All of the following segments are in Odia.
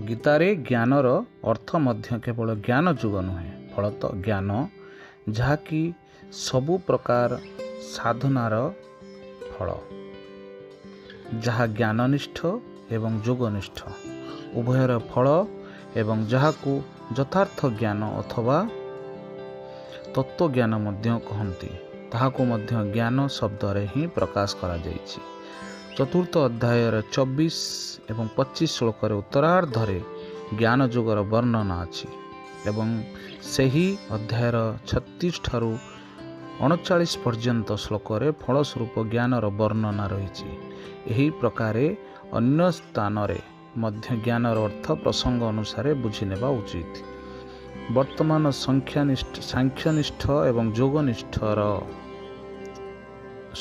ଗୀତାରେ ଜ୍ଞାନର ଅର୍ଥ ମଧ୍ୟ କେବଳ ଜ୍ଞାନ ଯୁଗ ନୁହେଁ, ଫଳତଃ ଜ୍ଞାନ, ଯାହାକି ସବୁ ପ୍ରକାର ସାଧନାର ଫଳ, ଯାହା ଜ୍ଞାନନିଷ୍ଠ ଏବଂ ଯୋଗନିଷ୍ଠ ଉଭୟର ଫଳ ଏବଂ ଯାହାକୁ ଯଥାର୍ଥ ଜ୍ଞାନ ଅଥବା ତତ୍ତ୍ୱଜ୍ଞାନ ମଧ୍ୟ କହନ୍ତି, ତାହାକୁ ମଧ୍ୟ ଜ୍ଞାନ ଶବ୍ଦରେ ହିଁ ପ୍ରକାଶ କରାଯାଇଛି। ଚତୁର୍ଥ ଅଧ୍ୟାୟର 24 ଏବଂ 25 ଶ୍ଲୋକରେ ଉତ୍ତରାର୍ଦ୍ଧରେ ଜ୍ଞାନ ଯୁଗର ବର୍ଣ୍ଣନା ଅଛି ଏବଂ ସେହି ଅଧ୍ୟାୟର 36 ଠାରୁ 39 ପର୍ଯ୍ୟନ୍ତ ଶ୍ଲୋକରେ ଫଳସ୍ୱରୂପ ଜ୍ଞାନର ବର୍ଣ୍ଣନା ରହିଛି। ଏହି ପ୍ରକାରେ ଅନ୍ୟ ସ୍ଥାନରେ ମଧ୍ୟ ଜ୍ଞାନର ଅର୍ଥ ପ୍ରସଙ୍ଗ ଅନୁସାରେ ବୁଝିନେବା ଉଚିତ। ବର୍ତ୍ତମାନ ସାଂଖ୍ୟନିଷ୍ଠ ଏବଂ ଯୋଗନିଷ୍ଠର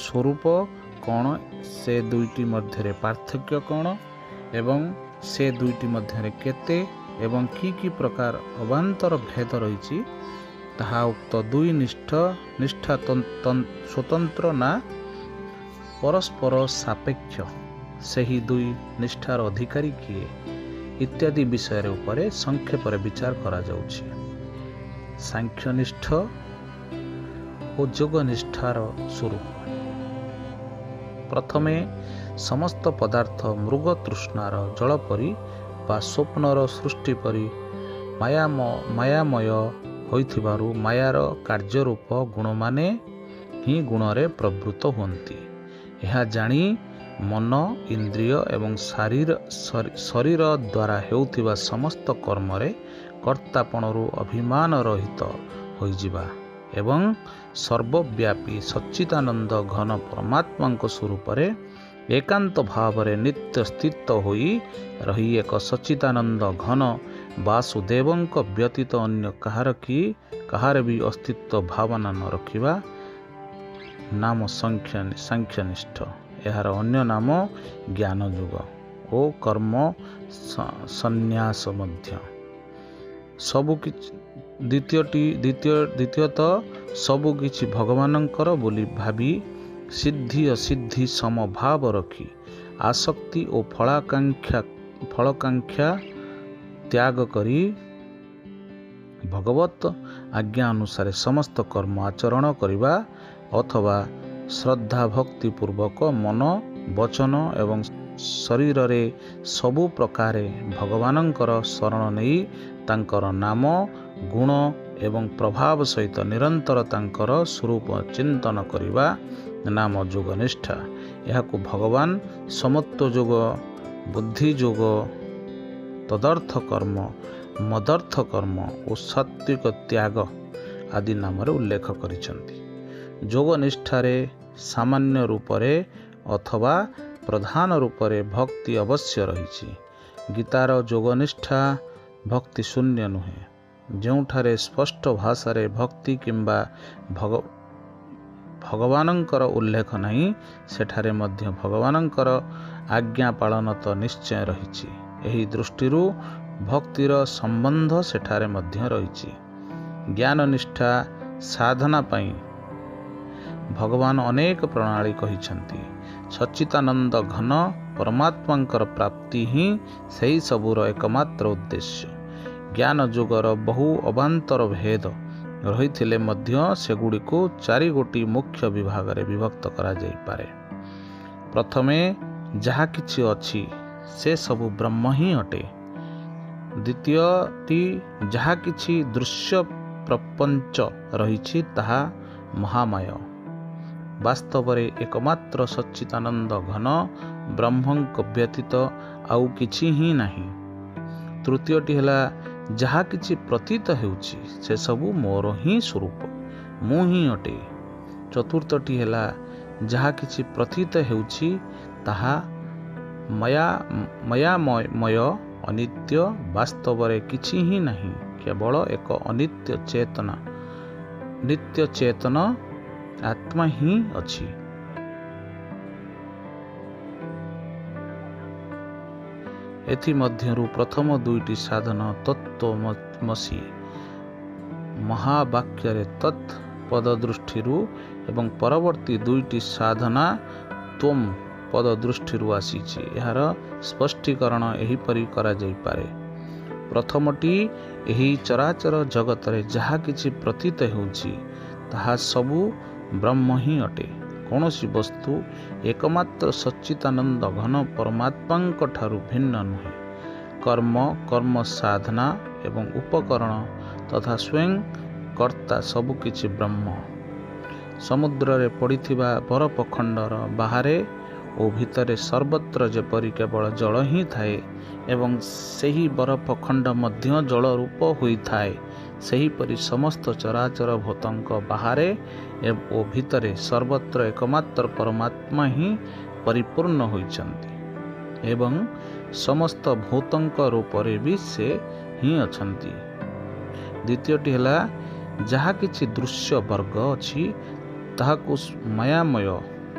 ସ୍ୱରୂପ କ'ଣ, ସେ ଦୁଇଟି ମଧ୍ୟରେ ପାର୍ଥକ୍ୟ କ'ଣ ଏବଂ ସେ ଦୁଇଟି ମଧ୍ୟରେ କେତେ ଏବଂ କି ପ୍ରକାର ଅବାନ୍ତର ଭେଦ ରହିଛି, ତାହା ଉକ୍ତ ଦୁଇ ନିଷ୍ଠା ସ୍ୱତନ୍ତ୍ର ନା ପରସ୍ପର ସାପେକ୍ଷ, ସେହି ଦୁଇ ନିଷ୍ଠାର ଅଧିକାରୀ କିଏ ଇତ୍ୟାଦି ବିଷୟ ଉପରେ ସଂକ୍ଷେପରେ ବିଚାର କରାଯାଉଛି। ସାଂଖ୍ୟନିଷ୍ଠ ଓ ଯୋଗନିଷ୍ଠାର ସ୍ୱରୂପ। ପ୍ରଥମେ ସମସ୍ତ ପଦାର୍ଥ ମୃଗ ତୃଷ୍ଣାର ଜଳ ପରି ବା ସ୍ୱପ୍ନର ସୃଷ୍ଟି ପରି ମାୟାମୟ ହୋଇଥିବାରୁ ମାୟାର କାର୍ଯ୍ୟରୂପ ଗୁଣମାନେ ହିଁ ଗୁଣରେ ପ୍ରବୃତ୍ତ ହୁଅନ୍ତି। ଏହା ଜାଣି ମନ, ଇନ୍ଦ୍ରିୟ ଏବଂ ଶରୀର ଦ୍ୱାରା ହେଉଥିବା ସମସ୍ତ କର୍ମରେ କର୍ତ୍ତାପଣରୁ ଅଭିମାନ ରହିତ ହୋଇଯିବା ଏବଂ ସର୍ବବ୍ୟାପୀ ସଚ୍ଚିଦାନନ୍ଦ ଘନ ପରମାତ୍ମାଙ୍କ ସ୍ୱରୂପରେ ଏକାନ୍ତ ଭାବରେ ନିତ୍ୟ ସ୍ଥିତ ହୋଇ ରହି ଏକ ସଚ୍ଚିଦାନନ୍ଦ ଘନ ବାସୁଦେବଙ୍କ ବ୍ୟତୀତ ଅନ୍ୟ କାହାର ବି ଅସ୍ତିତ୍ୱ ଭାବନା ନ ରଖିବା ନାମ ସାଂଖ୍ୟନିଷ୍ଠ। ଏହାର ଅନ୍ୟ ନାମ ଜ୍ଞାନ ଯୁଗ ଓ କର୍ମ ସନ୍ନ୍ୟାସ ମଧ୍ୟ। ଦ୍ୱିତୀୟତଃ ସବୁକିଛି ଭଗବାନଙ୍କର ବୋଲି ଭାବି ସିଦ୍ଧି ଅସିଦ୍ଧି ସମଭାବ ରଖି ଆସକ୍ତି ଓ ଫଳକାଂକ୍ଷା ତ୍ୟାଗ କରି ଭଗବତ ଆଜ୍ଞା ଅନୁସାରେ ସମସ୍ତ କର୍ମ ଆଚରଣ କରିବା ଅଥବା ଶ୍ରଦ୍ଧା ଭକ୍ତି ପୂର୍ବକ ମନ, ବଚନ ଏବଂ ଶରୀରରେ ସବୁ ପ୍ରକାରେ ଭଗବାନଙ୍କର ଶରଣ ନେଇ ତାଙ୍କର ନାମ, ଗୁଣ ଏବଂ ପ୍ରଭାବ ସହିତ ନିରନ୍ତର ତାଙ୍କର ସ୍ୱରୂପ ଚିନ୍ତନ କରିବା ନାମ ଯୋଗନିଷ୍ଠା। ଏହାକୁ ଭଗବାନ ସମତ୍ୱ ଯୋଗ, ବୁଦ୍ଧି ଯୋଗ, ତଦର୍ଥ କର୍ମ, ମଦର୍ଥ କର୍ମ ଓ ସାତ୍ୱିକ ତ୍ୟାଗ ଆଦି ନାମରେ ଉଲ୍ଲେଖ କରିଛନ୍ତି। ଯୋଗନିଷ୍ଠାରେ ସାମାନ୍ୟ ରୂପରେ ଅଥବା ପ୍ରଧାନ ରୂପରେ ଭକ୍ତି ଅବଶ୍ୟ ରହିଛି। ଗୀତାର ଯୋଗନିଷ୍ଠା ଭକ୍ତି ଶୂନ୍ୟ ନୁହେଁ। ଯେଉଁଠାରେ ସ୍ପଷ୍ଟ ଭାଷାରେ ଭକ୍ତି କିମ୍ବା ଭଗବାନଙ୍କର ଉଲ୍ଲେଖ ନାହିଁ, ସେଠାରେ ମଧ୍ୟ ଭଗବାନଙ୍କର ଆଜ୍ଞା ପାଳନ ତ ନିଶ୍ଚୟ ରହିଛି। ଏହି ଦୃଷ୍ଟିରୁ ଭକ୍ତିର ସମ୍ବନ୍ଧ ସେଠାରେ ମଧ୍ୟ ରହିଛି। ଜ୍ଞାନନିଷ୍ଠା ସାଧନା ପାଇଁ ଭଗବାନ ଅନେକ ପ୍ରଣାଳୀ କହିଛନ୍ତି। ସଚ୍ଚିଦାନନ୍ଦ ଘନ ପରମାତ୍ମାଙ୍କର ପ୍ରାପ୍ତି ହିଁ ସେହି ସବୁର ଏକମାତ୍ର ଉଦ୍ଦେଶ୍ୟ। ଜ୍ଞାନ ଯୁଗର ବହୁ ଅବାନ୍ତର ଭେଦ ରହିଥିଲେ ମଧ୍ୟ ସେଗୁଡ଼ିକୁ 4 ଗୋଟି ମୁଖ୍ୟ ବିଭାଗରେ ବିଭକ୍ତ କରାଯାଇପାରେ। ପ୍ରଥମେ ଯାହା କିଛି ଅଛି ସେ ସବୁ ବ୍ରହ୍ମ ହିଁ ଅଟେ। ଦ୍ୱିତୀୟଟି ଯାହା କିଛି ଦୃଶ୍ୟ ପ୍ରପଞ୍ଚ ରହିଛି ତାହା ମହାମାୟ। ବାସ୍ତବରେ ଏକମାତ୍ର ସଚ୍ଚିଦାନନ୍ଦ ଘନ ବ୍ରହ୍ମଙ୍କ ବ୍ୟତୀତ ଆଉ କିଛି ହିଁ ନାହିଁ। ତୃତୀୟଟି ହେଲା ଯାହା କିଛି ପ୍ରତୀତ ହେଉଛି ସେସବୁ ମୋର ହିଁ ସ୍ୱରୂପ, ମୁଁ ହିଁ ଅଟେ। ଚତୁର୍ଥଟି ହେଲା ଯାହା କିଛି ପ୍ରତୀତ ହେଉଛି ତାହା ମାୟାମୟ, ଅନିତ୍ୟ, ବାସ୍ତବରେ କିଛି ହିଁ ନାହିଁ, କେବଳ ଏକ ନିତ୍ୟ ଚେତନ ଆତ୍ମା ହିଁ ଅଛି। ଏଥିମଧ୍ୟରୁ ପ୍ରଥମ ଦୁଇଟି ସାଧନ ତତ୍ତ୍ୱମସୀ ମହାବାକ୍ୟରେ ତତ୍ ପଦ ଦୃଷ୍ଟିରୁ ଏବଂ ପରବର୍ତ୍ତୀ ଦୁଇଟି ସାଧନା ତ୍ୱମ୍ ପଦ ଦୃଷ୍ଟିରୁ ଆସିଛି। ଏହାର ସ୍ପଷ୍ଟୀକରଣ ଏହିପରି କରାଯାଇପାରେ। प्रथमटी ଏହି ଚରାଚର ଜଗତରେ ଯାହା କିଛି ପ୍ରତୀତ ହେଉଛି ତାହା ସବୁ ବ୍ରହ୍ମ ହିଁ ଅଟେ। କୌଣସି ବସ୍ତୁ ଏକମାତ୍ର ସଚ୍ଚିଦାନନ୍ଦ ଘନ ପରମାତ୍ମାଙ୍କ ଠାରୁ ଭିନ୍ନ ନୁହେଁ। କର୍ମ ସାଧନା ଏବଂ ଉପକରଣ ତଥା ସ୍ୱୟଂ କର୍ତ୍ତା ସବୁକିଛି ବ୍ରହ୍ମ। ସମୁଦ୍ରରେ ପଡ଼ିଥିବା ବରଫଖଣ୍ଡର ବାହାରେ ଓ ଭିତରେ ସର୍ବତ୍ର ଯେପରି କେବଳ ଜଳ ହିଁ ଥାଏ ଏବଂ ସେହି ବରଫଖଣ୍ଡ ମଧ୍ୟ ଜଳ ରୂପ ହୋଇଥାଏ, ସେହିପରି ସମସ୍ତ ଚରାଚର ଭୂତଙ୍କ ବାହାରେ ଓ ଭିତରେ ସର୍ବତ୍ର ଏକମାତ୍ର ପରମାତ୍ମା ହିଁ ପରିପୂର୍ଣ୍ଣ ହୋଇଛନ୍ତି ଏବଂ ସମସ୍ତ ଭୂତଙ୍କ ରୂପରେ ବି ସେ ହିଁ ଅଛନ୍ତି। ଦ୍ୱିତୀୟଟି ହେଲା, ଯାହା କିଛି ଦୃଶ୍ୟ ବର୍ଗ ଅଛି ତାହାକୁ ମାୟାମୟ,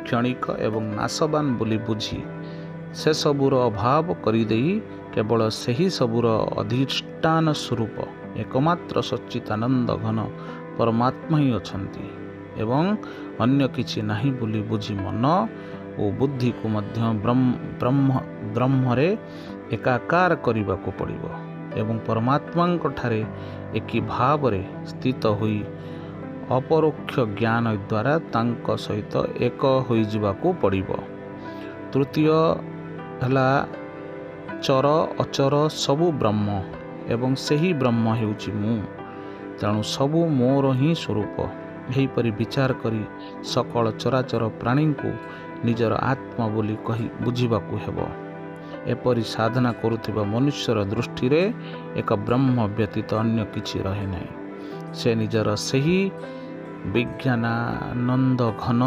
କ୍ଷଣିକ ଏବଂ ନାଶବାନ ବୋଲି ବୁଝି ସେସବୁର ଅଭାବ କରିଦେଇ କେବଳ ସେହି ସବୁର ଅଧିଷ୍ଠାନ ସ୍ୱରୂପ ଏକମାତ୍ର ସଚ୍ଚିଦାନନ୍ଦ ଘନ ପରମାତ୍ମା ହିଁ ଅଛନ୍ତି ଏବଂ ଅନ୍ୟ କିଛି ନାହିଁ ବୋଲି ବୁଝି ମନ ଓ ବୁଦ୍ଧିକୁ ମଧ୍ୟ ବ୍ରହ୍ମରେ ଏକାକାର କରିବାକୁ ପଡ଼ିବ ଏବଂ ପରମାତ୍ମାଙ୍କ ଠାରେ ଏକି ଭାବରେ ସ୍ଥିତ ହୋଇ ଅପରୋକ୍ଷ ଜ୍ଞାନ ଦ୍ୱାରା ତାଙ୍କ ସହିତ ଏକ ହୋଇଯିବାକୁ ପଡ଼ିବ। ତୃତୀୟ ହେଲା, ଚର ଅଚର ସବୁ ବ୍ରହ୍ମ ଏବଂ ସେହି ବ୍ରହ୍ମ ହେଉଛି ମୁଁ, ତେଣୁ ସବୁ ମୋର ହିଁ ସ୍ୱରୂପ। ଏହିପରି ବିଚାର କରି ସକଳ ଚରାଚର ପ୍ରାଣୀଙ୍କୁ ନିଜର ଆତ୍ମା ବୋଲି କହି ବୁଝିବାକୁ ହେବ। ଏପରି ସାଧନା କରୁଥିବା ମନୁଷ୍ୟର ଦୃଷ୍ଟିରେ ଏକ ବ୍ରହ୍ମ ବ୍ୟତୀତ ଅନ୍ୟ କିଛି ରହେ ନାହିଁ। ସେ ନିଜର ସେହି ବିଜ୍ଞାନାନନ୍ଦ ଘନ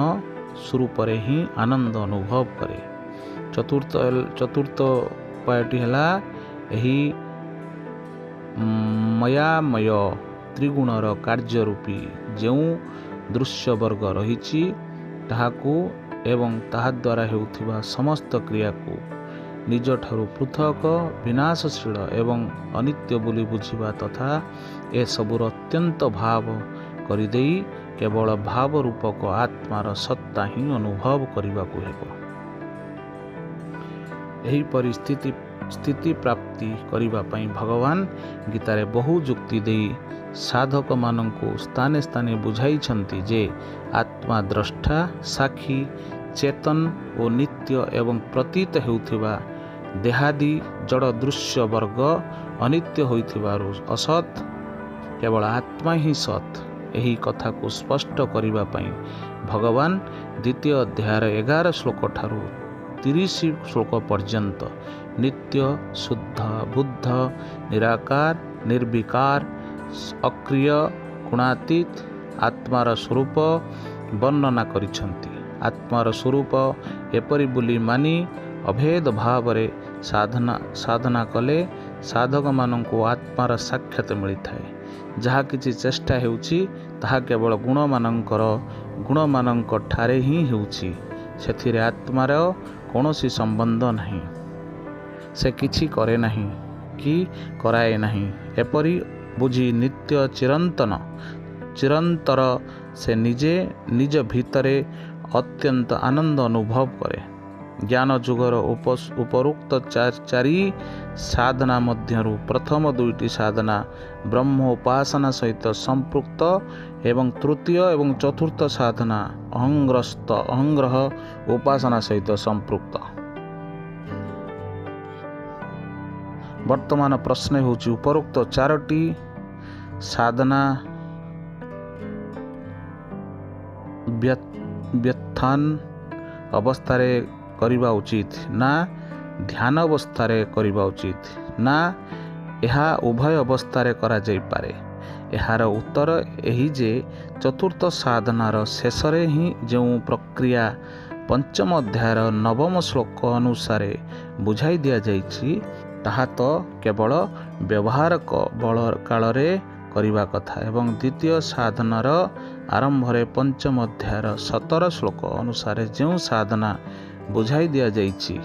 ସ୍ୱରୂପରେ ହିଁ ଆନନ୍ଦ ଅନୁଭବ କରେ। ଚତୁର୍ଥ ଉପାୟଟି ହେଲା, ଏହି ମାୟାମୟ ତ୍ରିଗୁଣର କାର୍ଯ୍ୟରୂପୀ ଯେଉଁ ଦୃଶ୍ୟବର୍ଗ ରହିଛି ତାହାକୁ ଏବଂ ତାହାଦ୍ୱାରା ହେଉଥିବା ସମସ୍ତ କ୍ରିୟାକୁ ନିଜଠାରୁ ପୃଥକ, ବିନାଶଶୀଳ ଏବଂ ଅନିତ୍ୟ ବୋଲି ବୁଝିବା ତଥା ଏସବୁର ଅତ୍ୟନ୍ତ ଭାବ କରିଦେଇ କେବଳ ଭାବ ରୂପକ ଆତ୍ମାର ସତ୍ତା ହିଁ ଅନୁଭବ କରିବାକୁ ହେବ। ଏହିପରି ସ୍ଥିତି ପ୍ରାପ୍ତି କରିବା ପାଇଁ ଭଗବାନ ଗୀତାରେ ବହୁ ଯୁକ୍ତି ଦେଇ ସାଧକମାନଙ୍କୁ ସ୍ଥାନେ ସ୍ଥାନେ ବୁଝାଇଛନ୍ତି ଯେ ଆତ୍ମା ଦ୍ରଷ୍ଟା, ସାକ୍ଷୀ, ଚେତନ ଓ ନିତ୍ୟ ଏବଂ ପ୍ରତୀତ ହେଉଥିବା ଦେହାଦି ଜଡ଼ ଦୃଶ୍ୟ ବର୍ଗ ଅନିତ୍ୟ ହୋଇଥିବାରୁ ଅସତ୍, କେବଳ ଆତ୍ମା ହିଁ ସତ୍। ଏହି କଥାକୁ ସ୍ପଷ୍ଟ କରିବା ପାଇଁ ଭଗବାନ ଦ୍ୱିତୀୟ ଅଧ୍ୟାୟର 11 ଶ୍ଲୋକ ଠାରୁ 30 ଶ୍ଲୋକ ପର୍ଯ୍ୟନ୍ତ ନିତ୍ୟ, ଶୁଦ୍ଧ, ବୁଦ୍ଧ, ନିରାକାର, ନିର୍ବିକାର, ଅକ୍ରିୟ, ଗୁଣାତୀତ ଆତ୍ମାର ସ୍ୱରୂପ ବର୍ଣ୍ଣନା କରିଛନ୍ତି। ଆତ୍ମାର ସ୍ୱରୂପ ଏପରି ବୋଲି ମାନି ଅଭେଦ ଭାବରେ ସାଧନା କଲେ ସାଧକମାନଙ୍କୁ ଆତ୍ମାର ସାକ୍ଷାତ ମିଳିଥାଏ। ଯାହା କିଛି ଚେଷ୍ଟା ହେଉଛି ତାହା କେବଳ ଗୁଣମାନଙ୍କ ଠାରେ ହିଁ ହେଉଛି। ସେଥିରେ ଆତ୍ମାର କୌଣସି ସମ୍ବନ୍ଧ ନାହିଁ। ସେ କିଛି କରେ ନାହିଁ କି କରାଏ ନାହିଁ। ଏପରି ବୁଝି ନିତ୍ୟ ଚିରନ୍ତର ସେ ନିଜ ଭିତରେ ଅତ୍ୟନ୍ତ ଆନନ୍ଦ ଅନୁଭବ କରେ। ଜ୍ଞାନ ଯୁଗର ଉପରୋକ୍ତ ଚାରି ସାଧନା ମଧ୍ୟରୁ ପ୍ରଥମ ଦୁଇଟି ସାଧନା ବ୍ରହ୍ମ ଉପାସନା ସହିତ ସମ୍ପୃକ୍ତ ଏବଂ ତୃତୀୟ ଏବଂ ଚତୁର୍ଥ ସାଧନା ଅହଂଗ୍ରହ ଉପାସନା ସହିତ ସମ୍ପୃକ୍ତ। ବର୍ତ୍ତମାନ ପ୍ରଶ୍ନ ହେଉଛି, ଉପରୋକ୍ତ ଚାରୋଟି ସାଧନା ବ୍ୟୁତ୍ଥାନ ଅବସ୍ଥାରେ କରିବା ଉଚିତ ନା ଧ୍ୟାନ ଅବସ୍ଥାରେ କରିବା ଉଚିତ ନା ଏହା ଉଭୟ ଅବସ୍ଥାରେ କରାଯାଇପାରେ? ଏହାର ଉତ୍ତର ଏହି ଯେ ଚତୁର୍ଥ ସାଧନାର ଶେଷରେ ହିଁ ଯେଉଁ ପ୍ରକ୍ରିୟା ପଞ୍ଚମ ଅଧ୍ୟାୟର 9ମ ଶ୍ଲୋକ ଅନୁସାରେ ବୁଝାଇ ଦିଆଯାଇଛି ତାହା ତ କେବଳ ବ୍ୟବହାର କାଳରେ କରିବା କଥା ଏବଂ ଦ୍ୱିତୀୟ ସାଧନାର ଆରମ୍ଭରେ ପଞ୍ଚମ ଅଧ୍ୟାୟର 17 ଶ୍ଲୋକ ଅନୁସାରେ ଯେଉଁ ସାଧନା ବୁଝାଇ ଦିଆଯାଇଛି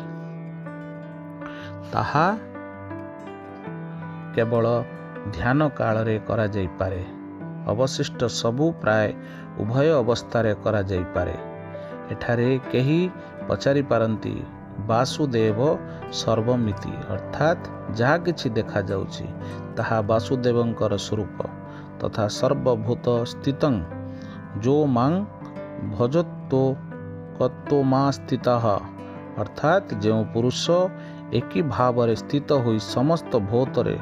ତାହା କେବଳ ଧ୍ୟାନ କାଳରେ କରାଯାଇପାରେ। ଅବଶିଷ୍ଟ ସବୁ ପ୍ରାୟ ଉଭୟ ଅବସ୍ଥାରେ କରାଯାଇପାରେ। ଏଠାରେ କେହି ପଚାରିପାରନ୍ତି, ବାସୁଦେବ ସର୍ବମିତି ଅର୍ଥାତ୍ ଯାହା କିଛି ଦେଖାଯାଉଛି ତାହା ବାସୁଦେବଙ୍କର ସ୍ୱରୂପ ତଥା ସର୍ବଭୂତ ସ୍ଥିତଂ ଯୋ ମାଂ ଭଜତ୍ୱ କତ୍ୱମା ସ୍ଥିତଃ, ଅର୍ଥାତ୍ ଯେଉଁ ପୁରୁଷ ଏକି ଭାବରେ ସ୍ଥିତ ହୋଇ ସମସ୍ତ ଭୂତରେ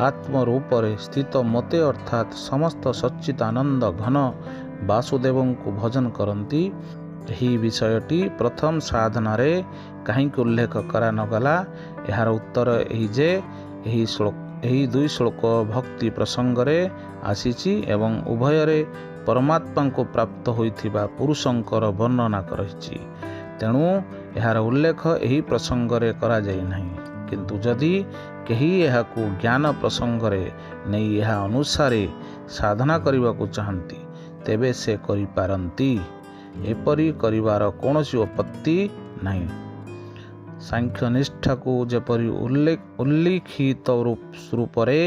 ଆତ୍ମରୂପରେ ସ୍ଥିତ ମୋତେ ଅର୍ଥାତ୍ ସମସ୍ତ ସଚ୍ଚିଦାନନ୍ଦ ଘନ ବାସୁଦେବଙ୍କୁ ଭଜନ କରନ୍ତି। ଏହି ବିଷୟଟି ପ୍ରଥମ ସାଧନାରେ କାହିଁକି ଉଲ୍ଲେଖ କରାନଗଲା? ଏହାର ଉତ୍ତର ଏହି ଯେ ଏହି ଦୁଇ ଶ୍ଲୋକ ଭକ୍ତି ପ୍ରସଙ୍ଗରେ ଆସିଛି ଏବଂ ଉଭୟରେ ପରମାତ୍ମାଙ୍କୁ ପ୍ରାପ୍ତ ହୋଇଥିବା ପୁରୁଷଙ୍କର ବର୍ଣ୍ଣନା ରହିଛି। ତେଣୁ ଏହାର ଉଲ୍ଲେଖ ଏହି ପ୍ରସଙ୍ଗରେ କରାଯାଇନାହିଁ। କିନ୍ତୁ ଯଦି କେହି ଏହାକୁ ଜ୍ଞାନ ପ୍ରସଙ୍ଗରେ ନେଇ ଏହା ଅନୁସାରେ ସାଧନା କରିବାକୁ ଚାହାନ୍ତି ତେବେ ସେ କରିପାରନ୍ତି। ଏପରି କରିବାର କୌଣସି ଆପତ୍ତି ନାହିଁ। ସାଂଖ୍ୟନିଷ୍ଠାକୁ ଯେପରି ଉଲ୍ଲିଖିତ ରୂପରେ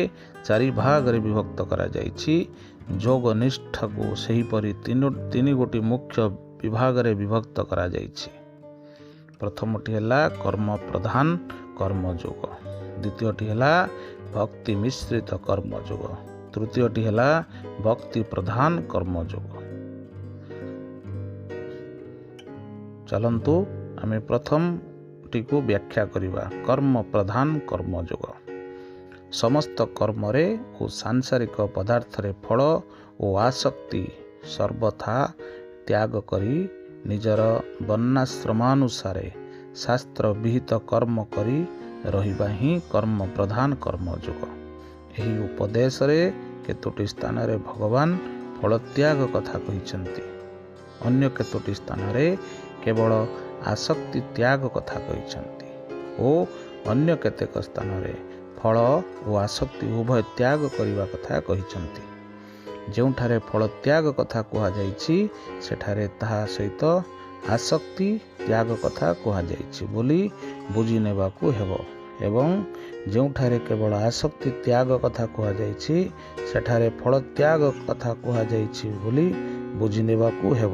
4 ଭାଗରେ ବିଭକ୍ତ କରାଯାଇଛି, ଯୋଗ ନିଷ୍ଠାକୁ ସେହିପରି ତିନି ଗୋଟି ମୁଖ୍ୟ ବିଭାଗରେ ବିଭକ୍ତ କରାଯାଇଛି। ପ୍ରଥମଟି ହେଲା କର୍ମ ପ୍ରଧାନ କର୍ମଯୋଗ, ଦ୍ୱିତୀୟଟି ହେଲା ଭକ୍ତି ମିଶ୍ରିତ କର୍ମଯୋଗ, ତୃତୀୟଟି ହେଲା ଭକ୍ତି ପ୍ରଧାନ କର୍ମଯୋଗ। ଚାଲନ୍ତୁ ଆମେ ପ୍ରଥମଟିକୁ ବ୍ୟାଖ୍ୟା କରିବା। କର୍ମ ପ୍ରଧାନ କର୍ମଯୋଗ ସମସ୍ତ କର୍ମରେ ଓ ସାଂସାରିକ ପଦାର୍ଥରେ ଫଳ ଓ ଆସକ୍ତି ସର୍ବଥା ତ୍ୟାଗ କରି ନିଜର ବର୍ଣ୍ଣାଶ୍ରମାନୁସାରେ ଶାସ୍ତ୍ର ବିହିତ କର୍ମ କରି ରହିବା ହିଁ କର୍ମ ପ୍ରଧାନ କର୍ମଯୋଗ। ଏହି ଉପଦେଶରେ କେତୋଟି ସ୍ଥାନରେ ଭଗବାନ ଫଳତ୍ୟାଗ କଥା କହିଛନ୍ତି, ଅନ୍ୟ କେତୋଟି ସ୍ଥାନରେ କେବଳ ଆସକ୍ତି ତ୍ୟାଗ କଥା କହିଛନ୍ତି ଓ ଅନ୍ୟ କେତେକ ସ୍ଥାନରେ ଫଳ ଓ ଆସକ୍ତି ଉଭୟ ତ୍ୟାଗ କରିବା କଥା କହିଛନ୍ତି। ଯେଉଁଠାରେ ଫଳ ତ୍ୟାଗ କଥା କୁହାଯାଇଛି ସେଠାରେ ତାହା ସହିତ ଆସକ୍ତି ତ୍ୟାଗ କଥା କୁହାଯାଇଛି ବୋଲି ବୁଝି ନେବାକୁ ହେବ ଏବଂ ଯେଉଁଠାରେ କେବଳ ଆସକ୍ତି ତ୍ୟାଗ କଥା କୁହାଯାଇଛି ସେଠାରେ ଫଳ ତ୍ୟାଗ କଥା କୁହାଯାଇଛି ବୋଲି ବୁଝି ନେବାକୁ ହେବ।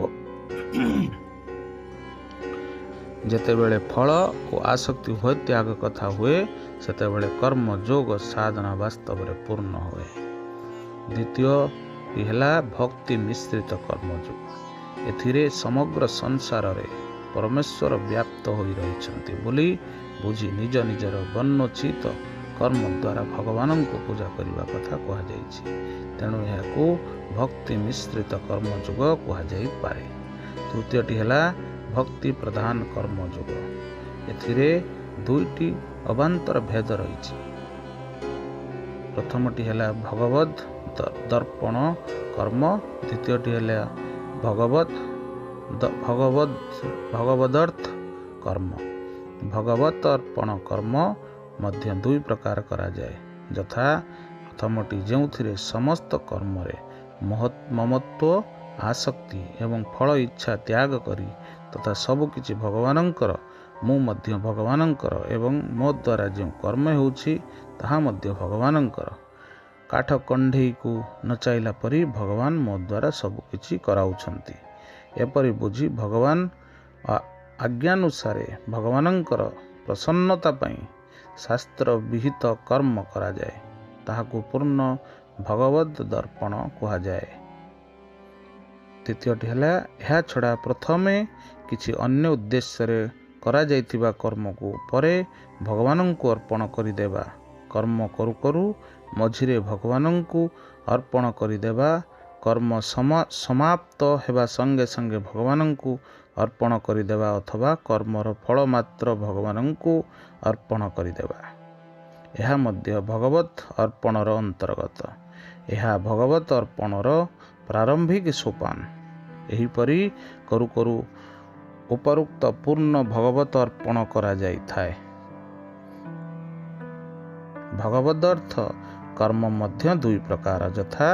ଯେତେବେଳେ ଫଳ ଓ ଆସକ୍ତି ଉଭୟ ତ୍ୟାଗ କଥା ହୁଏ ସେତେବେଳେ କର୍ମ ଯୋଗ ସାଧନା ବାସ୍ତବରେ ପୂର୍ଣ୍ଣ ହୁଏ। ଦ୍ୱିତୀୟଟି ହେଲା ଭକ୍ତି ମିଶ୍ରିତ କର୍ମଯୋଗ। ଏଥିରେ ସମଗ୍ର ସଂସାରରେ ପରମେଶ୍ୱର ବ୍ୟାପ୍ତ ହୋଇ ରହିଛନ୍ତି ବୋଲି ବୁଝି ନିଜ ନିଜର ବର୍ଣ୍ଣୋଚିତ କର୍ମ ଦ୍ୱାରା ଭଗବାନଙ୍କୁ ପୂଜା କରିବା କଥା କୁହାଯାଇଛି। ତେଣୁ ଏହାକୁ ଭକ୍ତି ମିଶ୍ରିତ କର୍ମଯୋଗ କୁହାଯାଇପାରେ। ତୃତୀୟଟି ହେଲା ଭକ୍ତି ପ୍ରଧାନ କର୍ମଯୋଗ। ଏଥିରେ 2ଟି ଅବାନ୍ତର ଭେଦ ରହିଛି। ପ୍ରଥମଟି ହେଲା ଭଗବଦ୍ ଦର୍ପଣ କର୍ମ, ଦ୍ୱିତୀୟଟି ହେଲା ଭଗବଦର୍ଥ କର୍ମ। ଭଗବତ ଅର୍ପଣ କର୍ମ ମଧ୍ୟ 2 ପ୍ରକାର କରାଯାଏ, ଯଥା ପ୍ରଥମଟି ଯେଉଁଥିରେ ସମସ୍ତ କର୍ମରେ ମମତ୍ୱ ଆସକ୍ତି ଏବଂ ଫଳ ଇଚ୍ଛା ତ୍ୟାଗ କରି ତଥା ସବୁକିଛି ଭଗବାନଙ୍କର, ମୁଁ ମଧ୍ୟ ଭଗବାନଙ୍କର ଏବଂ ମୋ ଦ୍ୱାରା ଯେଉଁ କର୍ମ ହେଉଛି ତାହା ମଧ୍ୟ ଭଗବାନଙ୍କର। କାଠ କଣ୍ଢେଇକୁ ନଚାଇଲା ପରି ଭଗବାନ ମୋ ଦ୍ୱାରା ସବୁକିଛି କରାଉଛନ୍ତି। ଏପରି ବୁଝି ଭଗବାନ ଆଜ୍ଞାନୁସାରେ ଭଗବାନଙ୍କର ପ୍ରସନ୍ନତା ପାଇଁ ଶାସ୍ତ୍ର ବିହିତ କର୍ମ କରାଯାଏ। ତାହାକୁ ପୂର୍ଣ୍ଣ ଭଗବଦ୍ ଦର୍ପଣ କୁହାଯାଏ। ତୃତୀୟଟି ହେଲା ଏହା ଛଡ଼ା ପ୍ରଥମେ କିଛି ଅନ୍ୟ ଉଦ୍ଦେଶ୍ୟରେ କରାଯାଇଥିବା କର୍ମକୁ ପରେ ଭଗବାନଙ୍କୁ ଅର୍ପଣ କରିଦେବା। କର୍ମ କରୁ କରୁ ମଝିରେ ଭଗବାନଙ୍କୁ ଅର୍ପଣ କରିଦେବା। କର୍ମ ସମାପ୍ତ ହେବା ସଙ୍ଗେ ସଙ୍ଗେ ଭଗବାନଙ୍କୁ ଅର୍ପଣ କରିଦେବା ଅଥବା କର୍ମର ଫଳ ମାତ୍ର ଭଗବାନଙ୍କୁ ଅର୍ପଣ କରିଦେବା। ଏହା ମଧ୍ୟ ଭଗବତ୍ ଅର୍ପଣର ଅନ୍ତର୍ଗତ। ଏହା ଭଗବତ୍ ଅର୍ପଣର ପ୍ରାରମ୍ଭିକ ସୋପାନ। ଏହିପରି କରୁ କରୁ ଉପରୋକ୍ତ ପୂର୍ଣ୍ଣ ଭଗବତ ଅର୍ପଣ କରାଯାଇଥାଏ। ଭଗବଦର୍ଥ କର୍ମ ମଧ୍ୟ 2 ପ୍ରକାର, ଯଥା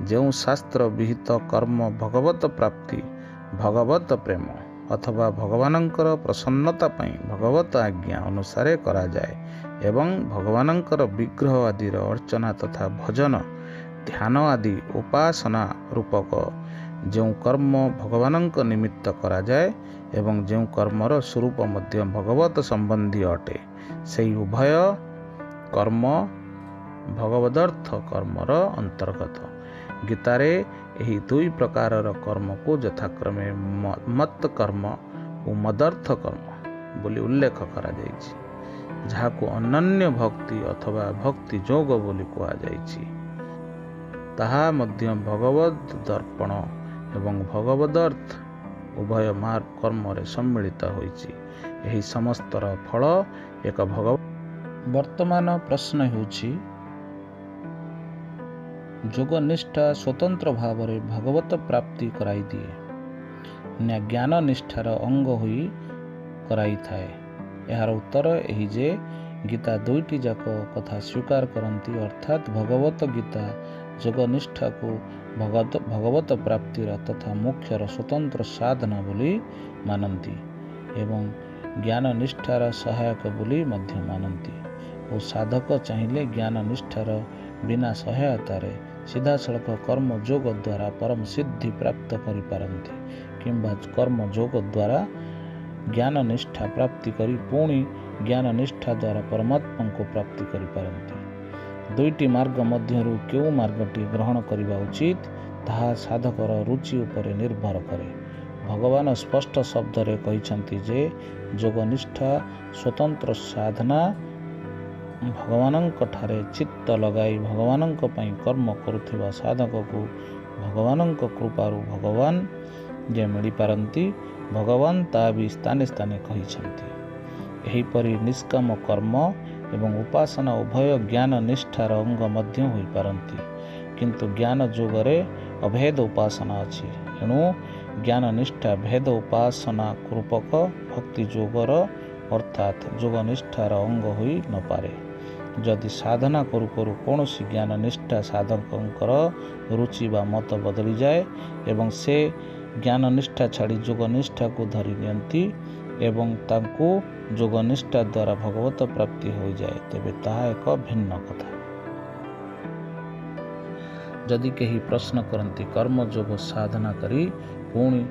ଯେଉଁ ଶାସ୍ତ୍ର ବିହିତ କର୍ମ ଭଗବତ ପ୍ରାପ୍ତି, ଭଗବତ ପ୍ରେମ ଅଥବା ଭଗବାନଙ୍କର ପ୍ରସନ୍ନତା ପାଇଁ ଭଗବତ ଆଜ୍ଞା ଅନୁସାରେ କରାଯାଏ ଏବଂ ଭଗବାନଙ୍କର ବିଗ୍ରହ ଆଦିର ଅର୍ଚ୍ଚନା ତଥା ଭଜନ ଧ୍ୟାନ ଆଦି ଉପାସନା ରୂପକ ଯେଉଁ କର୍ମ ଭଗବାନଙ୍କ ନିମିତ୍ତ କରାଯାଏ ଏବଂ ଯେଉଁ କର୍ମର ସ୍ୱରୂପ ମଧ୍ୟ ଭଗବତ ସମ୍ବନ୍ଧୀୟ ଅଟେ, ସେହି ଉଭୟ कर्म भगवदर्थ कर्मर अंतर्गत। गीतारे ଏହି ଦୁଇ ପ୍ରକାରର କର୍ମକୁ ଯଥାକ୍ରମେ ମତ୍ କର୍ମ ଓ ମଦର୍ଥ କର୍ମ ବୋଲି ଉଲ୍ଲେଖ କରାଯାଇଛି, ଯାହାକୁ ଅନନ୍ୟ ଭକ୍ତି ଅଥବା ଭକ୍ତି ଯୋଗ ବୋଲି କୁହାଯାଇଛି। ତାହା ମଧ୍ୟ ଭଗବଦ୍ ଦର୍ପଣ ଏବଂ ଭଗବଦର୍ଥ ଉଭୟ କର୍ମରେ ସମ୍ମିଳିତ ହୋଇଛି। ଏହି ସମସ୍ତର ଫଳ ଏକ ବର୍ତ୍ତମାନ ପ୍ରଶ୍ନ ହେଉଛି, ଯୋଗନିଷ୍ଠା ସ୍ୱତନ୍ତ୍ର ଭାବରେ ଭଗବତ ପ୍ରାପ୍ତି କରାଇଦିଏ ନା ଜ୍ଞାନ ନିଷ୍ଠାର ଅଙ୍ଗ ହୋଇ କରାଇଥାଏ? ଏହାର ଉତ୍ତର ଏହି ଯେ ଗୀତା ଦୁଇଟି ଯାକ କଥା ସ୍ୱୀକାର କରନ୍ତି, ଅର୍ଥାତ୍ ଭଗବତ ଗୀତା ଯୋଗନିଷ୍ଠାକୁ ଭଗବତ ପ୍ରାପ୍ତିର ତଥା ମୋକ୍ଷର ସ୍ୱତନ୍ତ୍ର ସାଧନା ବୋଲି ମାନନ୍ତି ଏବଂ ଜ୍ଞାନ ନିଷ୍ଠାର ସହାୟକ ବୋଲି ମଧ୍ୟ ମାନନ୍ତି ଓ ସାଧକ ଚାହିଁଲେ ଜ୍ଞାନ ନିଷ୍ଠାର ବିନା ସହାୟତାରେ ସିଧାସଳଖ କର୍ମ ଯୋଗ ଦ୍ୱାରା ପରମ ସିଦ୍ଧି ପ୍ରାପ୍ତ କରିପାରନ୍ତି କିମ୍ବା କର୍ମ ଯୋଗ ଦ୍ୱାରା ଜ୍ଞାନ ନିଷ୍ଠା ପ୍ରାପ୍ତି କରି ପୁଣି ଜ୍ଞାନ ନିଷ୍ଠା ଦ୍ୱାରା ପରମାତ୍ମାଙ୍କୁ ପ୍ରାପ୍ତି କରିପାରନ୍ତି। ଦୁଇଟି ମାର୍ଗ ମଧ୍ୟରୁ କେଉଁ ମାର୍ଗଟି ଗ୍ରହଣ କରିବା ଉଚିତ ତାହା ସାଧକର ରୁଚି ଉପରେ ନିର୍ଭର କରେ। ଭଗବାନ ସ୍ପଷ୍ଟ ଶବ୍ଦରେ କହିଛନ୍ତି ଯେ ଯୋଗନିଷ୍ଠା ସ୍ୱତନ୍ତ୍ର ସାଧନା ଭଗବାନଙ୍କ ଠାରେ ଚିତ୍ତ ଲଗାଇ ଭଗବାନଙ୍କ ପାଇଁ କର୍ମ କରୁଥିବା ସାଧକକୁ ଭଗବାନଙ୍କ କୃପାରୁ ଭଗବାନ ଯେ ମିଳିପାରନ୍ତି, ଭଗବାନ ତାହା ବି ସ୍ଥାନେ ସ୍ଥାନେ କହିଛନ୍ତି। ଏହିପରି ନିଷ୍କାମ କର୍ମ ଏବଂ ଉପାସନା ଉଭୟ ଜ୍ଞାନ ନିଷ୍ଠାର ଅଙ୍ଗ ମଧ୍ୟ ହୋଇପାରନ୍ତି, କିନ୍ତୁ ଜ୍ଞାନ ଯୋଗରେ ଅଭେଦ ଉପାସନା ଅଛି। ଏଣୁ ଜ୍ଞାନ ନିଷ୍ଠା ଭେଦ ଉପାସନା ରୂପକ ଭକ୍ତି ଯୋଗର ଅର୍ଥାତ୍ ଯୋଗନିଷ୍ଠାର ଅଙ୍ଗ ହୋଇ ନପାରେ। ଯଦି ସାଧନା କରୁ କରୁ କୌଣସି ଜ୍ଞାନ ନିଷ୍ଠା ସାଧକଙ୍କର ରୁଚି ବା ମତ ବଦଳିଯାଏ ଏବଂ ସେ ଜ୍ଞାନ ନିଷ୍ଠା ଛାଡ଼ି ଯୋଗ ନିଷ୍ଠାକୁ ଧରି ନିଅନ୍ତି ଏବଂ ତାଙ୍କୁ ଯୋଗ ନିଷ୍ଠା ଦ୍ୱାରା ଭଗବତ ପ୍ରାପ୍ତି ହୋଇଯାଏ, ତେବେ ତାହା ଏକ ଭିନ୍ନ କଥା। ଯଦି କେହି ପ୍ରଶ୍ନ କରନ୍ତି, କର୍ମଯୋଗ ସାଧନା କରି ପୁଣି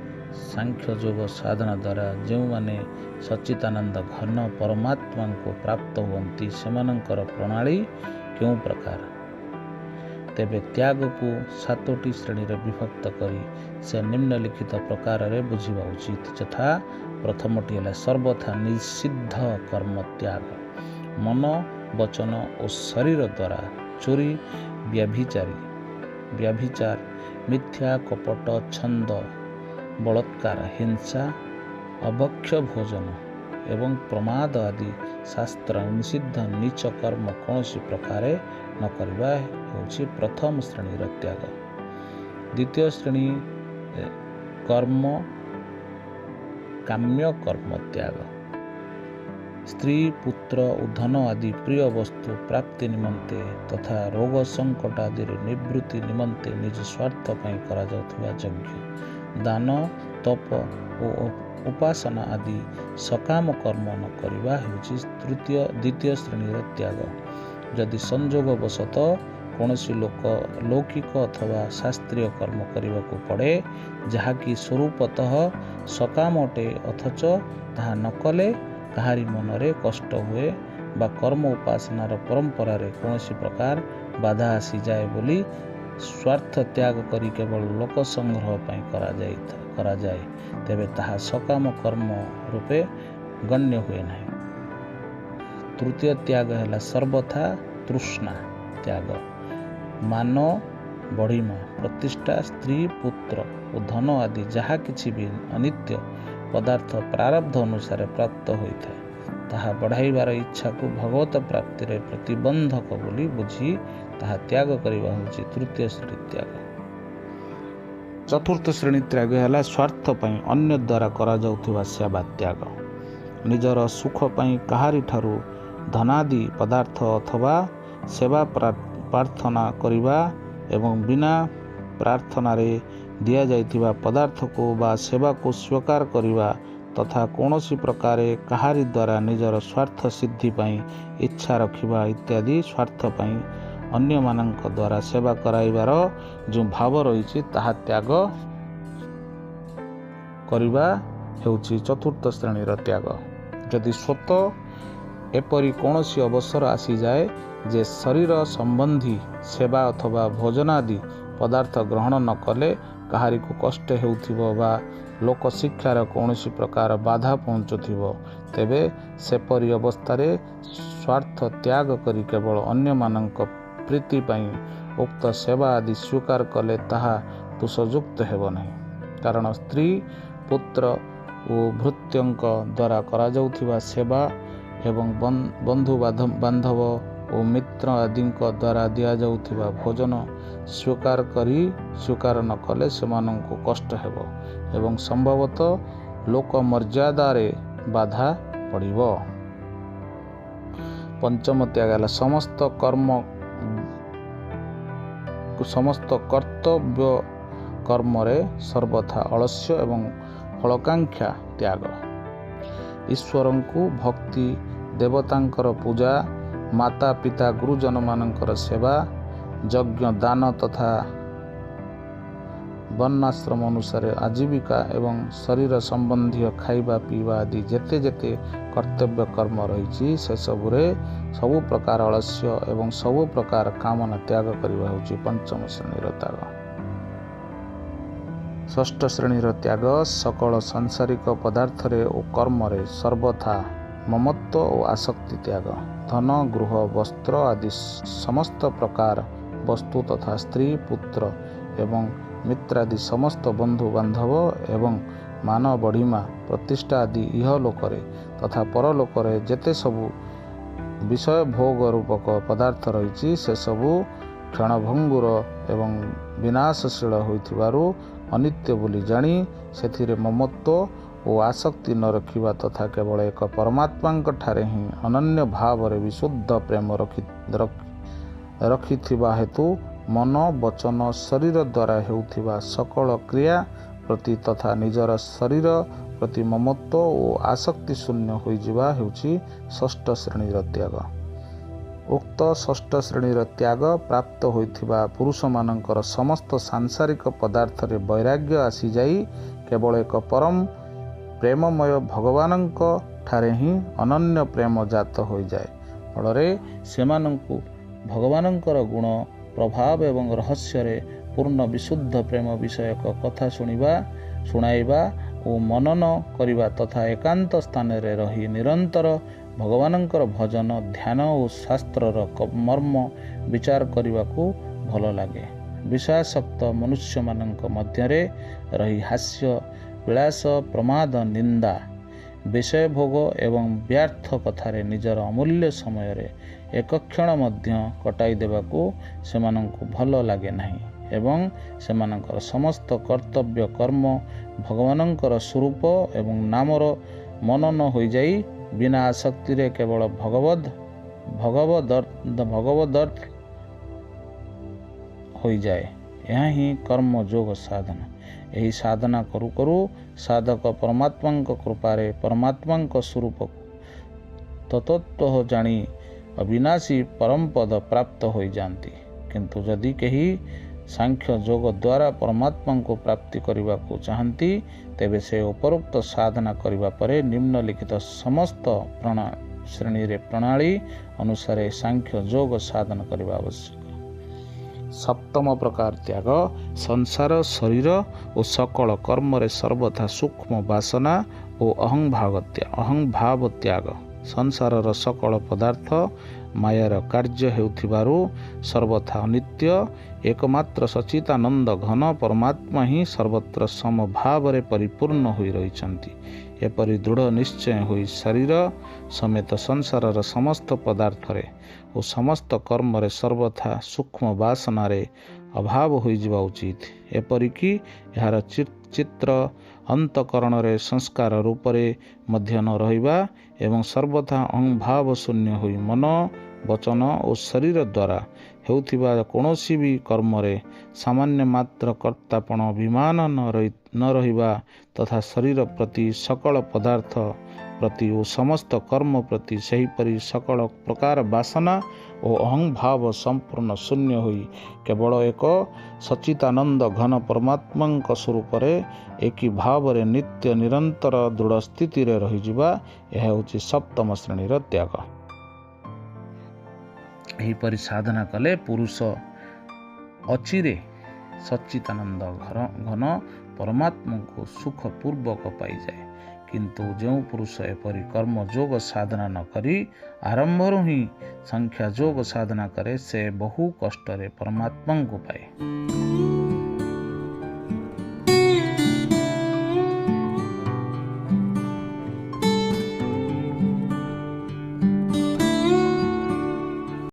ସାଂଖ୍ୟ ଯୋଗ ସାଧନା ଦ୍ୱାରା ଯେଉଁମାନେ ସଚ୍ଚିଦାନନ୍ଦ ଘନ ପରମାତ୍ମାଙ୍କୁ ପ୍ରାପ୍ତ ହୁଅନ୍ତି ସେମାନଙ୍କର ପ୍ରଣାଳୀ କେଉଁ ପ୍ରକାର? ତେବେ ତ୍ୟାଗକୁ 7ଟି ଶ୍ରେଣୀରେ ବିଭକ୍ତ କରି ସେ ନିମ୍ନଲିଖିତ ପ୍ରକାରରେ ବୁଝିବା ଉଚିତ, ଯଥା ପ୍ରଥମଟି ହେଲା ସର୍ବଥା ନିଷିଦ୍ଧ କର୍ମ ତ୍ୟାଗ। ମନ, ବଚନ ଓ ଶରୀର ଦ୍ୱାରା ଚୋରି, ବ୍ୟଭିଚାର, ମିଥ୍ୟା, କପଟ, ଛନ୍ଦ, ବଳାତ୍କାର, ହିଂସା, ଅଭକ୍ଷ୍ୟ ଭୋଜନ ଏବଂ ପ୍ରମାଦ ଆଦି ଶାସ୍ତ୍ର ନିଷିଦ୍ଧ ନୀଚ କର୍ମ କୌଣସି ପ୍ରକାରେ ନ କରିବା ହେଉଛି ପ୍ରଥମ ଶ୍ରେଣୀର ତ୍ୟାଗ। ଦ୍ୱିତୀୟ ଶ୍ରେଣୀ କର୍ମ କାମ୍ୟ କର୍ମ ତ୍ୟାଗ। ସ୍ତ୍ରୀ, ପୁତ୍ର ଓ ଧନ ଆଦି ପ୍ରିୟ ବସ୍ତୁ ପ୍ରାପ୍ତି ନିମନ୍ତେ ତଥା ରୋଗ ସଙ୍କଟ ଆଦିର ନିବୃତ୍ତି ନିମନ୍ତେ ନିଜ ସ୍ୱାର୍ଥ ପାଇଁ କରାଯାଉଥିବା ଯଜ୍ଞ, ଦାନ, ତପ ଓ ଉପାସନା ଆଦି ସକାମ କର୍ମ ନ କରିବା ହେଉଛି ଦ୍ୱିତୀୟ ଶ୍ରେଣୀର ତ୍ୟାଗ। ଯଦି ସଂଯୋଗବଶତଃ କୌଣସି ଲୌକିକ ଅଥବା ଶାସ୍ତ୍ରୀୟ କର୍ମ କରିବାକୁ ପଡ଼େ ଯାହାକି ସ୍ୱରୂପତଃ ସକାମ ଅଟେ ଅଥଚ ତାହା ନ କଲେ କାହାରି ମନରେ କଷ୍ଟ ହୁଏ ବା କର୍ମ ଉପାସନାର ପରମ୍ପରାରେ କୌଣସି ପ୍ରକାର ବାଧା ଆସିଯାଏ ବୋଲି ସ୍ୱାର୍ଥ ତ୍ୟାଗ କରି କେବଳ ଲୋକ ସଂଗ୍ରହ ପାଇଁ କରାଯାଏ, ତେବେ ତାହା ସକାମ କର୍ମ ରୂପେ ଗଣ୍ୟ ହୁଏ ନାହିଁ। ତୃତୀୟ ତ୍ୟାଗ ହେଲା ସର୍ବଥା ତୃଷ୍ଣା ତ୍ୟାଗ। ମାନ, ବଢ଼ିମା, ପ୍ରତିଷ୍ଠା, ସ୍ତ୍ରୀ, ପୁତ୍ର ଓ ଧନ ଆଦି ଯାହା କିଛି ବି ଅନିତ୍ୟ ପଦାର୍ଥ ପ୍ରାରବ୍ଧ ଅନୁସାରେ ପ୍ରାପ୍ତ ହୋଇଥାଏ ତାହା ବଢ଼ାଇବାର ଇଚ୍ଛାକୁ ଭଗବତ ପ୍ରାପ୍ତିରେ ପ୍ରତିବନ୍ଧକ ବୋଲି ବୁଝି ତାହା ତ୍ୟାଗ କରିବା ହେଉଛି ତୃତୀୟ ଶ୍ରେଣୀ ତ୍ୟାଗ। ଚତୁର୍ଥ ଶ୍ରେଣୀ ତ୍ୟାଗ ହେଲା ସ୍ୱାର୍ଥ ପାଇଁ ଅନ୍ୟ ଦ୍ୱାରା କରାଯାଉଥିବା ସେବା ତ୍ୟାଗ। ନିଜର ସୁଖ ପାଇଁ କାହାରିଠାରୁ ଧନାଦି ପଦାର୍ଥ ଅଥବା ସେବା ପ୍ରାର୍ଥନା କରିବା ଏବଂ ବିନା ପ୍ରାର୍ଥନାରେ ଦିଆଯାଇଥିବା ପଦାର୍ଥକୁ ବା ସେବାକୁ ସ୍ୱୀକାର କରିବା ତଥା କୌଣସି ପ୍ରକାରେ କାହାରି ଦ୍ୱାରା ନିଜର ସ୍ୱାର୍ଥ ସିଦ୍ଧି ପାଇଁ ଇଚ୍ଛା ରଖିବା ଇତ୍ୟାଦି ସ୍ୱାର୍ଥ ପାଇଁ ଅନ୍ୟମାନଙ୍କ ଦ୍ୱାରା ସେବା କରାଇବାର ଯେଉଁ ଭାବ ରହିଛି ତାହା ତ୍ୟାଗ କରିବା ହେଉଛି ଚତୁର୍ଥ ଶ୍ରେଣୀର ତ୍ୟାଗ। ଯଦି ସ୍ୱତଃ ଏପରି କୌଣସି ଅବସର ଆସିଯାଏ ଯେ ଶରୀର ସମ୍ବନ୍ଧୀ ସେବା ଅଥବା ଭୋଜନାଦି ପଦାର୍ଥ ଗ୍ରହଣ ନ କଲେ କାହାରିକୁ କଷ୍ଟ ହେଉଥିବ ବା ଲୋକଶିକ୍ଷାର କୌଣସି ପ୍ରକାର ବାଧା ପହଞ୍ଚୁଥିବ, ତେବେ ସେପରି ଅବସ୍ଥାରେ ସ୍ୱାର୍ଥ ତ୍ୟାଗ କରି କେବଳ ଅନ୍ୟମାନଙ୍କ ପ୍ରୀତି ପାଇଁ ଉକ୍ତ ସେବା ଆଦି ସ୍ୱୀକାର କଲେ ତାହା ଦୋଷଯୁକ୍ତ ହେବ ନାହିଁ। କାରଣ ସ୍ତ୍ରୀ, ପୁତ୍ର ଓ ଭୃତ୍ୟଙ୍କ ଦ୍ୱାରା କରାଯାଉଥିବା ସେବା ଏବଂ ବନ୍ଧୁ ବାନ୍ଧବ ଓ ମିତ୍ର ଆଦିଙ୍କ ଦ୍ୱାରା ଦିଆଯାଉଥିବା ଭୋଜନ ସ୍ୱୀକାର ନ କଲେ ସେମାନଙ୍କୁ କଷ୍ଟ ହେବ ଏବଂ ସମ୍ଭବତଃ ଲୋକ ମର୍ଯ୍ୟାଦାରେ ବାଧା ପଡ଼ିବ। ପଞ୍ଚମ ତ୍ୟାଗ ହେଲା ସମସ୍ତ କର୍ତ୍ତବ୍ୟ କର୍ମରେ ସର୍ବଥା ଅଳସ୍ୟ ଏବଂ ଫଳକାଂକ୍ଷା ତ୍ୟାଗ। ଈଶ୍ୱରଙ୍କୁ ଭକ୍ତି, ଦେବତାଙ୍କର ପୂଜା, ମାତା ପିତା ଗୁରୁଜନମାନଙ୍କର ସେବା, ଯଜ୍ଞ ଦାନ ତଥା ବର୍ଣ୍ଣାଶ୍ରମ ଅନୁସାରେ ଆଜୀବିକା ଏବଂ ଶରୀର ସମ୍ବନ୍ଧୀୟ ଖାଇବା ପିଇବା ଆଦି ଯେତେ ଯେତେ କର୍ତ୍ତବ୍ୟ କର୍ମ ରହିଛି ସେସବୁରେ ସବୁ ପ୍ରକାର ଅଳସ୍ୟ ଏବଂ ସବୁ ପ୍ରକାର କାମନା ତ୍ୟାଗ କରିବା ହେଉଛି ପଞ୍ଚମ ଶ୍ରେଣୀର ତ୍ୟାଗ। ଷଷ୍ଠ ଶ୍ରେଣୀର ତ୍ୟାଗ ସକଳ ସାଂସାରିକ ପଦାର୍ଥରେ ଓ କର୍ମରେ ସର୍ବଥା ମମତ୍ୱ ଓ ଆସକ୍ତି ତ୍ୟାଗ। ଧନ, ଗୃହ, ବସ୍ତ୍ର ଆଦି ସମସ୍ତ ପ୍ରକାର ବସ୍ତୁ ତଥା ସ୍ତ୍ରୀ, ପୁତ୍ର ଏବଂ ମିତ୍ରାଦି ସମସ୍ତ ବନ୍ଧୁ ବାନ୍ଧବ ଏବଂ ମାନ ବଢ଼ିମା ପ୍ରତିଷ୍ଠା ଆଦି ଇହଲୋକରେ ତଥା ପରଲୋକରେ ଯେତେ ସବୁ ବିଷୟ ଭୋଗ ରୂପକ ପଦାର୍ଥ ରହିଛି ସେସବୁ କ୍ଷଣଭଙ୍ଗୁର ଏବଂ ବିନାଶଶୀଳ ହୋଇଥିବାରୁ ଅନିତ୍ୟ ବୋଲି ଜାଣି ସେଥିରେ ମମତ୍ୱ ଓ ଆସକ୍ତି ନ ରଖିବା ତଥା କେବଳ ଏକ ପରମାତ୍ମାଙ୍କ ଠାରେ ହିଁ ଅନନ୍ୟ ଭାବରେ ବିଶୁଦ୍ଧ ପ୍ରେମ ରଖିଥିବା ହେତୁ ମନ, ବଚନ, ଶରୀର ଦ୍ୱାରା ହେଉଥିବା ସକଳ କ୍ରିୟା ପ୍ରତି ତଥା ନିଜର ଶରୀର ପ୍ରତି ମମତ୍ୱ ଓ ଆସକ୍ତି ଶୂନ୍ୟ ହୋଇଯିବା ହେଉଛି ଷଷ୍ଠ ଶ୍ରେଣୀର ତ୍ୟାଗ। ଉକ୍ତ ଷଷ୍ଠ ଶ୍ରେଣୀର ତ୍ୟାଗ ପ୍ରାପ୍ତ ହୋଇଥିବା ପୁରୁଷମାନଙ୍କର ସମସ୍ତ ସାଂସାରିକ ପଦାର୍ଥରେ ବୈରାଗ୍ୟ ଆସିଯାଇ କେବଳ ଏକ ପରମ ପ୍ରେମମୟ ଭଗବାନଙ୍କ ଠାରେ ହିଁ ଅନନ୍ୟ ପ୍ରେମ ଜାତ ହୋଇଯାଏ। ଫଳରେ ସେମାନଙ୍କୁ ଭଗବାନଙ୍କର ଗୁଣ, ପ୍ରଭାବ ଏବଂ ରହସ୍ୟରେ ପୂର୍ଣ୍ଣ ବିଶୁଦ୍ଧ ପ୍ରେମ ବିଷୟକ କଥା ଶୁଣାଇବା ଓ ମନନ କରିବା ତଥା ଏକାନ୍ତ ସ୍ଥାନରେ ରହି ନିରନ୍ତର ଭଗବାନଙ୍କର ଭଜନ, ଧ୍ୟାନ ଓ ଶାସ୍ତ୍ରର ମର୍ମ ବିଚାର କରିବାକୁ ଭଲ ଲାଗେ। ବିଷୟାସକ୍ତ ମନୁଷ୍ୟମାନଙ୍କ ମଧ୍ୟରେ ରହି ହାସ୍ୟ, ବିଳାସ, ପ୍ରମାଦ, ନିନ୍ଦା, ବିଷୟଭୋଗ ଏବଂ ବ୍ୟର୍ଥ କଥାରେ ନିଜର ଅମୂଲ୍ୟ ସମୟରେ ଏକ କ୍ଷଣ ମଧ୍ୟ କଟାଇ ଦେବାକୁ ସେମାନଙ୍କୁ ଭଲ ଲାଗେ ନାହିଁ ଏବଂ ସେମାନଙ୍କର ସମସ୍ତ କର୍ତ୍ତବ୍ୟ କର୍ମ ଭଗବାନଙ୍କର ସ୍ୱରୂପ ଏବଂ ନାମର ମନନ ହୋଇଯାଇ ବିନା ଆସକ୍ତିରେ କେବଳ ଭଗବଦର୍ଥ ହୋଇଯାଏ। ଏହା ହିଁ କର୍ମ ଯୋଗ ସାଧନା। ଏହି ସାଧନା କରୁ କରୁ ସାଧକ ପରମାତ୍ମାଙ୍କ କୃପାରେ ପରମାତ୍ମାଙ୍କ ସ୍ୱରୂପ ତତ୍ତ୍ୱ ଜାଣି ଅବିନାଶୀ ପରମପଦ ପ୍ରାପ୍ତ ହୋଇଯାଆନ୍ତି। କିନ୍ତୁ ଯଦି କେହି ସାଂଖ୍ୟ ଯୋଗ ଦ୍ୱାରା ପରମାତ୍ମାଙ୍କୁ ପ୍ରାପ୍ତି କରିବାକୁ ଚାହାନ୍ତି ତେବେ ସେ ଉପରୋକ୍ତ ସାଧନା କରିବା ପରେ ନିମ୍ନଲିଖିତ ସମସ୍ତ ଶ୍ରେଣୀରେ ପ୍ରଣାଳୀ ଅନୁସାରେ ସାଂଖ୍ୟ ଯୋଗ ସାଧନ କରିବା ଆବଶ୍ୟକ। ସପ୍ତମ ପ୍ରକାର ତ୍ୟାଗ ସଂସାର, ଶରୀର ଓ ସକଳ କର୍ମରେ ସର୍ବଥା ସୂକ୍ଷ୍ମ ବାସନା ଓ ଅହଂଭାବ ତ୍ୟାଗ। ସଂସାରର ସକଳ ପଦାର୍ଥ ମାୟାର କାର୍ଯ୍ୟ ହେଉଥିବାରୁ ସର୍ବଥା ଅନିତ୍ୟ ଏକମାତ୍ର ସଚ୍ଚିଦାନନ୍ଦ ଘନ ପରମାତ୍ମା ହିଁ ସର୍ବତ୍ର ସମଭାବରେ ପରିପୂର୍ଣ୍ଣ ହୋଇ ରହିଛନ୍ତି। ଏପରି ଦୃଢ଼ ନିଶ୍ଚୟ ହୋଇ ଶରୀର ସମେତ ସଂସାରର ସମସ୍ତ ପଦାର୍ଥରେ ଓ ସମସ୍ତ କର୍ମରେ ସର୍ବଥା ସୂକ୍ଷ୍ମ ବାସନାରେ ଅଭାବ ହୋଇଯିବା ଉଚିତ। ଏପରିକି ଏହାର ଚିତ୍ର ଅନ୍ତଃକରଣରେ ସଂସ୍କାର ରୂପରେ ମଧ୍ୟ ନ ରହିବା ଏବଂ ସର୍ବଥା ଅହଂଭାବ ଶୂନ୍ୟ ହୋଇ ମନ, ବଚନ ଓ ଶରୀର ଦ୍ୱାରା ହେଉଥିବା କୌଣସି ବି କର୍ମରେ ସାମାନ୍ୟ ମାତ୍ର କର୍ତ୍ତାପଣ ଅଭିମାନ ନ ରହିବା ତଥା ଶରୀର ପ୍ରତି, ସକଳ ପଦାର୍ଥ ପ୍ରତି ଓ ସମସ୍ତ କର୍ମ ପ୍ରତି ସେହିପରି ସକଳ ପ୍ରକାର ବାସନା ଓ ଅହଂଭାବ ସମ୍ପୂର୍ଣ୍ଣ ଶୂନ୍ୟ ହୋଇ କେବଳ ଏକ ସଚ୍ଚିଦାନନ୍ଦ ଘନ ପରମାତ୍ମାଙ୍କ ସ୍ୱରୂପରେ ଏକି ଭାବରେ ନିତ୍ୟ ନିରନ୍ତର ଦୃଢ଼ ସ୍ଥିତିରେ ରହିଯିବା, ଏହା ହେଉଛି ସପ୍ତମ ଶ୍ରେଣୀର ତ୍ୟାଗ। एहीपरि साधना कले पुरुष अचिरे सच्चिदानंद घन परमात्मा को सुखपूर्वक पाई जाए। किंतु जो पुरुष एपरि कर्म जोग साधना न करी आरंभरू ही संख्या जोग साधना करे से बहु कष्ट परमात्मा को पाए।